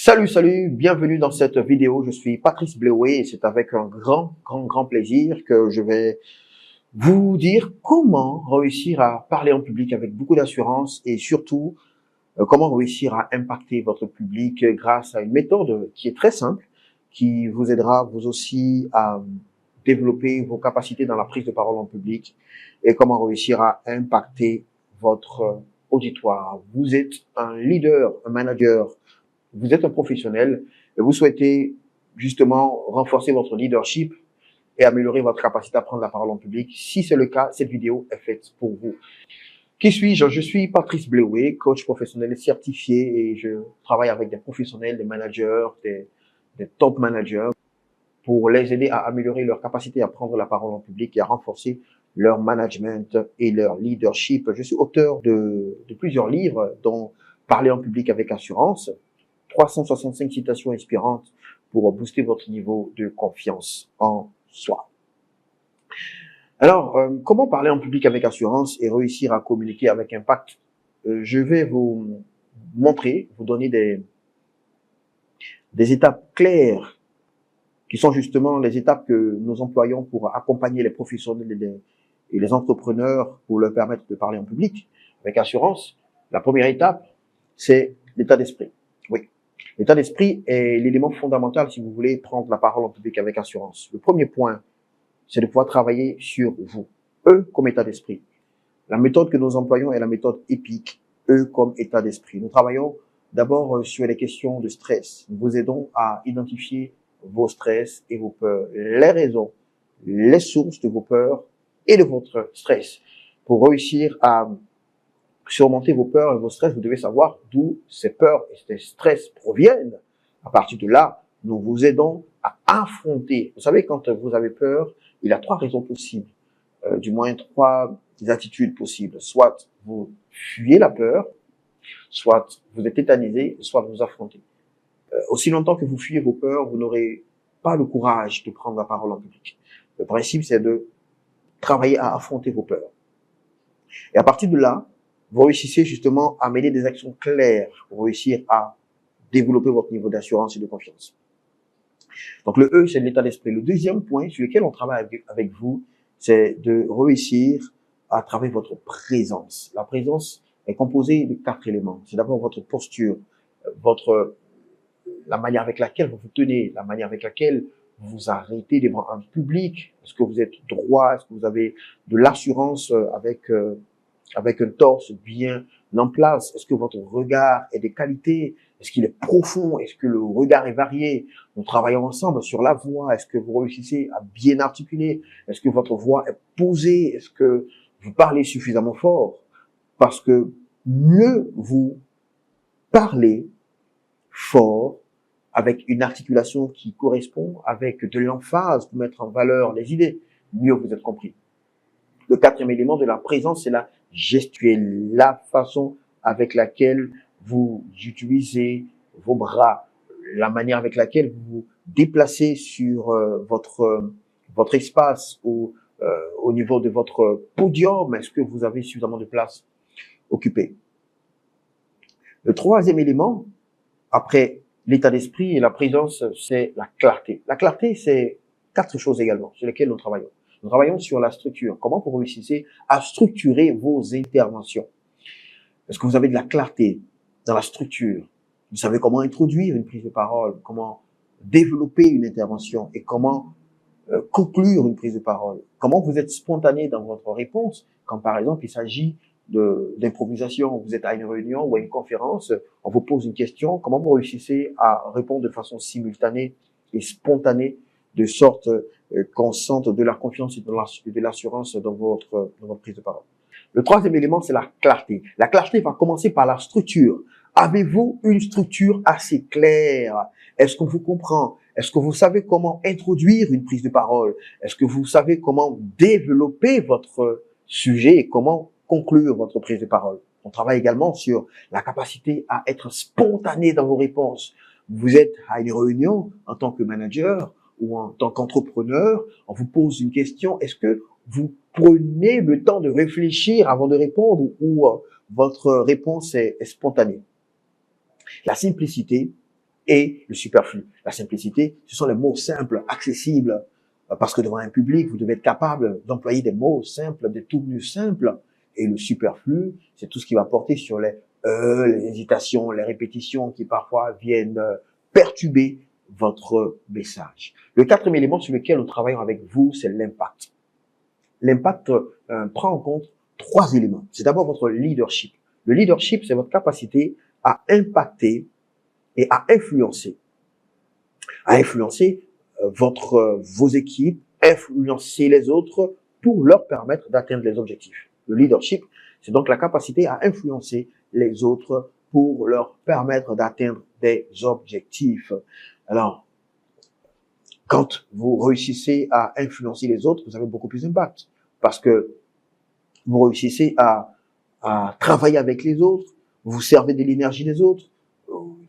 Salut, bienvenue dans cette vidéo. Je suis Patrice Bleué et c'est avec un grand plaisir que je vais vous dire comment réussir à parler en public avec beaucoup d'assurance et surtout comment réussir à impacter votre public grâce à une méthode qui est très simple, qui vous aidera vous aussi à développer vos capacités dans la prise de parole en public et comment réussir à impacter votre auditoire. Vous êtes un leader, un manager, vous êtes un professionnel et vous souhaitez justement renforcer votre leadership et améliorer votre capacité à prendre la parole en public. Si c'est le cas, cette vidéo est faite pour vous. Qui suis-je? Je suis Patrice Bleué, coach professionnel certifié et je travaille avec des professionnels, des managers, des top managers pour les aider à améliorer leur capacité à prendre la parole en public et à renforcer leur management et leur leadership. Je suis auteur de plusieurs livres, dont Parler en public avec assurance, 365 citations inspirantes pour booster votre niveau de confiance en soi. Alors, comment parler en public avec assurance et réussir à communiquer avec impact? Je vais vous montrer, vous donner des étapes claires qui sont justement les étapes que nous employons pour accompagner les professionnels et les entrepreneurs pour leur permettre de parler en public avec assurance. La première étape, c'est l'état d'esprit. Oui. L'état d'esprit est l'élément fondamental si vous voulez prendre la parole en public avec assurance. Le premier point, c'est de pouvoir travailler sur vous. Comme état d'esprit. La méthode que nous employons est la méthode EPIC, comme état d'esprit. Nous travaillons d'abord sur les questions de stress. Nous vous aidons à identifier vos stress et vos peurs, les raisons, les sources de vos peurs et de votre stress. Pour réussir à surmonter vos peurs et vos stress, vous devez savoir d'où ces peurs et ces stress proviennent. À partir de là, nous vous aidons à affronter. Vous savez, quand vous avez peur, il y a trois raisons possibles, du moins trois attitudes possibles. Soit vous fuyez la peur, soit vous êtes tétanisé, soit vous affrontez. Aussi longtemps que vous fuyez vos peurs, vous n'aurez pas le courage de prendre la parole en public. Le principe, c'est de travailler à affronter vos peurs. Et à partir de là, vous réussissez justement à mener des actions claires pour réussir à développer votre niveau d'assurance et de confiance. Donc le E, c'est l'état d'esprit. Le deuxième point sur lequel on travaille avec vous, c'est de réussir à travailler votre présence. La présence est composée de 4 éléments. C'est d'abord votre posture, la manière avec laquelle vous vous tenez, la manière avec laquelle vous vous arrêtez devant un public. Est-ce que vous êtes droit? Est-ce que vous avez de l'assurance avec un torse bien en place? Est-ce que votre regard est de qualité? Est-ce qu'il est profond? Est-ce que le regard est varié? Nous travaillons ensemble sur la voix. Est-ce que vous réussissez à bien articuler? Est-ce que votre voix est posée? Est-ce que vous parlez suffisamment fort? Parce que mieux vous parlez fort, avec une articulation qui correspond, avec de l'emphase pour mettre en valeur les idées, mieux vous êtes compris. Le quatrième élément de la présence, c'est la gestuelle, la façon avec laquelle vous utilisez vos bras, la manière avec laquelle vous vous déplacez sur votre espace ou au niveau de votre podium. Est-ce que vous avez suffisamment de place occupée? Le troisième élément, après l'état d'esprit et la présence, c'est la clarté. La clarté, c'est 4 choses également sur lesquelles nous travaillons. Nous travaillons sur la structure. Comment vous réussissez à structurer vos interventions? Est-ce que vous avez de la clarté dans la structure? Vous savez comment introduire une prise de parole, comment développer une intervention et comment conclure une prise de parole? Comment vous êtes spontané dans votre réponse quand, par exemple, il s'agit d'improvisation, vous êtes à une réunion ou à une conférence, on vous pose une question, comment vous réussissez à répondre de façon simultanée et spontanée, de sorte qu'on sente de la confiance et de l'assurance dans votre prise de parole. Le troisième élément, c'est la clarté. La clarté va commencer par la structure. Avez-vous une structure assez claire? Est-ce qu'on vous comprend? Est-ce que vous savez comment introduire une prise de parole? Est-ce que vous savez comment développer votre sujet et comment conclure votre prise de parole? On travaille également sur la capacité à être spontané dans vos réponses. Vous êtes à une réunion en tant que manager ou en tant qu'entrepreneur, on vous pose une question, est-ce que vous prenez le temps de réfléchir avant de répondre ou votre réponse est spontanée? La simplicité et le superflu. La simplicité, ce sont les mots simples, accessibles, parce que devant un public, vous devez être capable d'employer des mots simples, des tournures simples. Et le superflu, c'est tout ce qui va porter sur les les hésitations, les répétitions qui parfois viennent perturber votre message. Le quatrième élément sur lequel nous travaillons avec vous, c'est l'impact. L'impact prend en compte trois éléments. C'est d'abord votre leadership. Le leadership, c'est votre capacité à impacter et à influencer. À influencer vos équipes, influencer les autres pour leur permettre d'atteindre les objectifs. Le leadership, c'est donc la capacité à influencer les autres pour leur permettre d'atteindre des objectifs. Alors, quand vous réussissez à influencer les autres, vous avez beaucoup plus d'impact parce que vous réussissez à travailler avec les autres, vous servez de l'énergie des autres,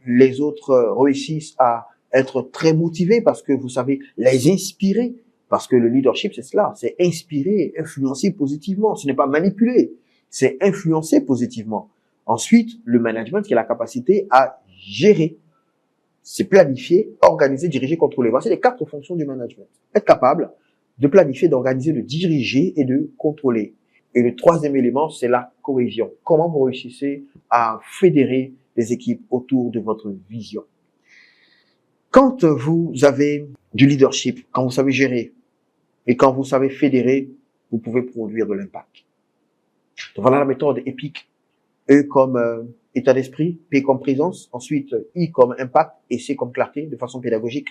les autres réussissent à être très motivés parce que vous savez les inspirer, parce que le leadership, c'est cela, c'est inspirer, influencer positivement, ce n'est pas manipuler, c'est influencer positivement. Ensuite, le management, qui est la capacité à gérer, c'est planifier, organiser, diriger, contrôler. Voici les quatre fonctions du management. Être capable de planifier, d'organiser, de diriger et de contrôler. Et le troisième élément, c'est la cohésion. Comment vous réussissez à fédérer les équipes autour de votre vision. Quand vous avez du leadership, quand vous savez gérer et quand vous savez fédérer, vous pouvez produire de l'impact. Donc voilà la méthode EPIC. E comme état d'esprit, P comme présence, ensuite I comme impact et C comme clarté de façon pédagogique.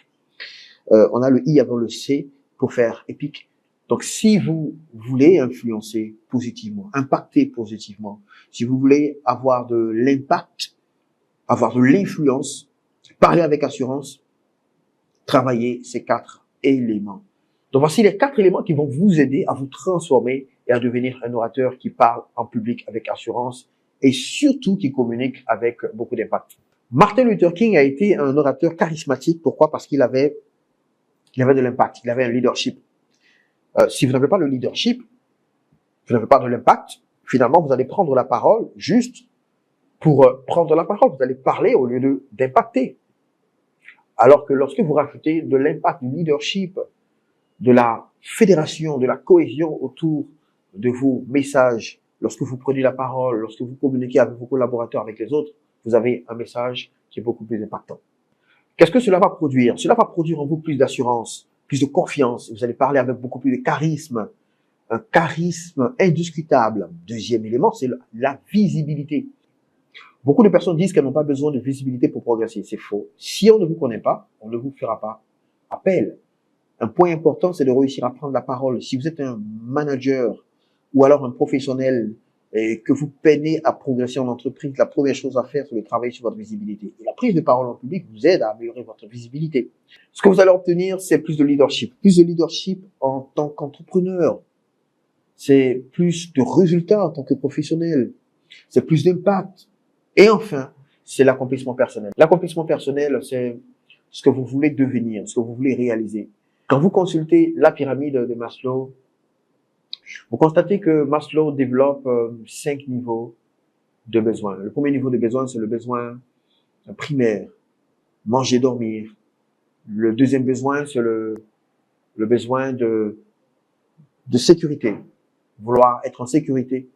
On a le I avant le C pour faire EPIC. Donc si vous voulez influencer positivement, impacter positivement, si vous voulez avoir de l'impact, avoir de l'influence, parler avec assurance, travailler ces quatre éléments. Donc voici les quatre éléments qui vont vous aider à vous transformer et à devenir un orateur qui parle en public avec assurance et surtout qui communique avec beaucoup d'impact. Martin Luther King a été un orateur charismatique. Pourquoi? Parce qu'il avait de l'impact, il avait un leadership. Si vous n'avez pas le leadership, vous n'avez pas de l'impact, finalement vous allez prendre la parole juste pour prendre la parole. Vous allez parler au lieu d'impacter. Alors que lorsque vous rajoutez de l'impact, du leadership, de la fédération, de la cohésion autour de vos messages, lorsque vous prenez la parole, lorsque vous communiquez avec vos collaborateurs, avec les autres, vous avez un message qui est beaucoup plus impactant. Qu'est-ce que cela va produire? Cela va produire en vous plus d'assurance, plus de confiance. Vous allez parler avec beaucoup plus de charisme, un charisme indiscutable. Deuxième élément, c'est la visibilité. Beaucoup de personnes disent qu'elles n'ont pas besoin de visibilité pour progresser. C'est faux. Si on ne vous connaît pas, on ne vous fera pas appel. Un point important, c'est de réussir à prendre la parole. Si vous êtes un manager ou alors un professionnel et que vous peinez à progresser en entreprise, la première chose à faire, c'est de travailler sur votre visibilité. Et la prise de parole en public vous aide à améliorer votre visibilité. Ce que vous allez obtenir, c'est plus de leadership. Plus de leadership en tant qu'entrepreneur. C'est plus de résultats en tant que professionnel. C'est plus d'impact. Et enfin, c'est l'accomplissement personnel. L'accomplissement personnel, c'est ce que vous voulez devenir, ce que vous voulez réaliser. Quand vous consultez la pyramide de Maslow, vous constatez que Maslow développe 5 niveaux de besoins. Le premier niveau de besoin, c'est le besoin primaire, manger, dormir. Le deuxième besoin, c'est le besoin de sécurité, vouloir être en sécurité,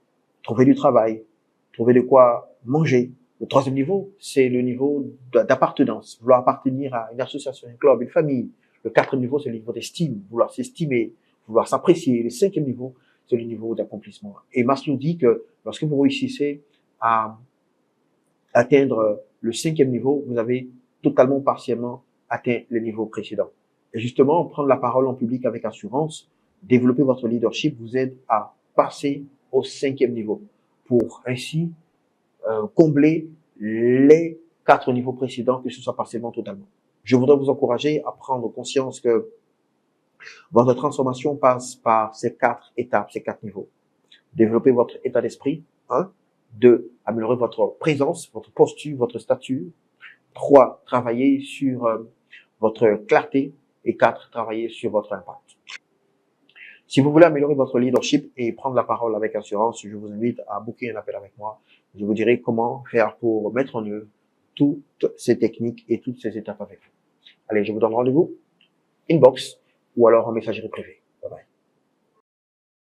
trouver du travail, trouver de quoi manger. Le troisième niveau, c'est le niveau d'appartenance, vouloir appartenir à une association, un club, une famille. Le quatrième niveau, c'est le niveau d'estime, vouloir s'estimer, vouloir s'apprécier. Le cinquième niveau, c'est le niveau d'accomplissement. Et Maslow dit que lorsque vous réussissez à atteindre le cinquième niveau, vous avez totalement, partiellement atteint les niveaux précédents. Et justement, prendre la parole en public avec assurance, développer votre leadership vous aide à passer au cinquième niveau pour ainsi combler les 4 niveaux précédents, que ce soit partiellement, totalement. Je voudrais vous encourager à prendre conscience que votre transformation passe par ces 4 étapes, ces 4 niveaux. Développer votre état d'esprit. 1. 2. Améliorer votre présence, votre posture, votre statut. 3. Travailler sur votre clarté. Et 4. Travailler sur votre impact. Si vous voulez améliorer votre leadership et prendre la parole avec assurance, je vous invite à booker un appel avec moi. Je vous dirai comment faire pour mettre en œuvre toutes ces techniques et toutes ces étapes avec vous. Allez, je vous donne rendez-vous, inbox ou alors en messagerie privée.